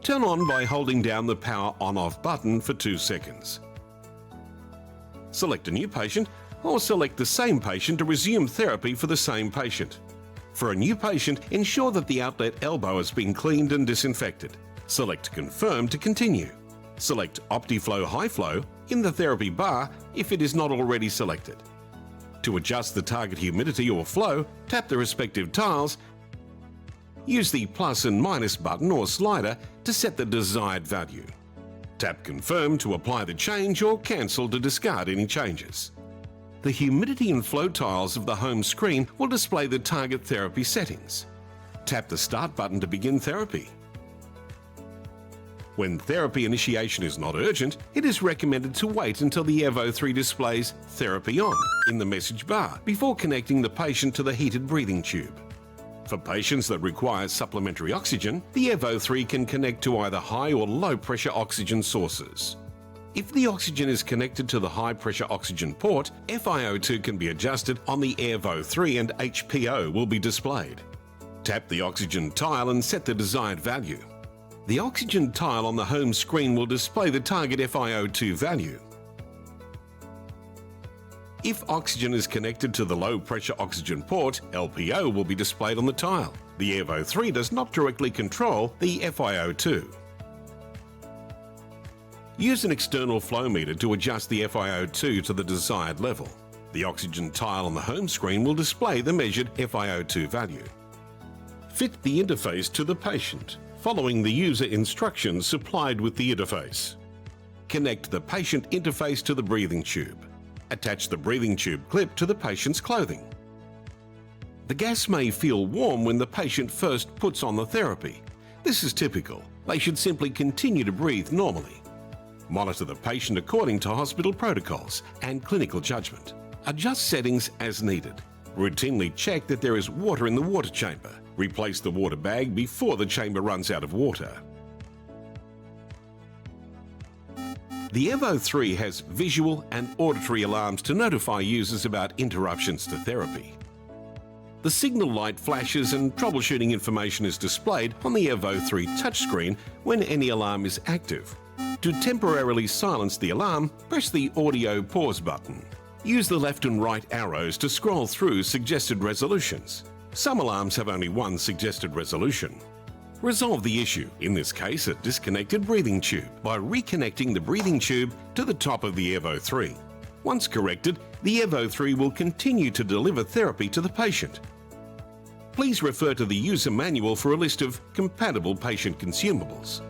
Turn on by holding down the power on-off button for 2 seconds. Select a new patient or select the same patient to resume therapy for the same patient. For a new patient, ensure that the outlet elbow has been cleaned and disinfected. Select Confirm to continue. Select Optiflow High Flow in the therapy bar if it is not already selected. To adjust the target humidity or flow, tap the respective tiles. Use the plus and minus button or slider to set the desired value. Tap Confirm to apply the change or cancel to discard any changes. The humidity and flow tiles of the home screen will display the target therapy settings. Tap the Start button to begin therapy. When therapy initiation is not urgent, it is recommended to wait until the Airvo₂ displays Therapy On in the message bar before connecting the patient to the heated breathing tube. For patients that require supplementary oxygen, the Airvo₂ can connect to either high or low pressure oxygen sources. If the oxygen is connected to the high pressure oxygen port, FiO₂ can be adjusted on the Airvo₂ and HPO will be displayed. Tap the oxygen tile and set the desired value. The oxygen tile on the home screen will display the target FiO₂ value. If oxygen is connected to the low pressure oxygen port, LPO will be displayed on the tile. The Airvo₂ does not directly control the FiO₂. Use an external flow meter to adjust the FiO₂ to the desired level. The oxygen tile on the home screen will display the measured FiO₂ value. Fit the interface to the patient, following the user instructions supplied with the interface. Connect the patient interface to the breathing tube. Attach the breathing tube clip to the patient's clothing. The gas may feel warm when the patient first puts on the therapy. This is typical. They should simply continue to breathe normally. Monitor the patient according to hospital protocols and clinical judgment. Adjust settings as needed. Routinely check that there is water in the water chamber. Replace the water bag before the chamber runs out of water. The Airvo₂ has visual and auditory alarms to notify users about interruptions to therapy. The signal light flashes and troubleshooting information is displayed on the Airvo₂ touchscreen when any alarm is active. To temporarily silence the alarm, press the audio pause button. Use the left and right arrows to scroll through suggested resolutions. Some alarms have only one suggested resolution. Resolve the issue, in this case a disconnected breathing tube, by reconnecting the breathing tube to the top of the Airvo₂. Once corrected, the Airvo₂ will continue to deliver therapy to the patient. Please refer to the user manual for a list of compatible patient consumables.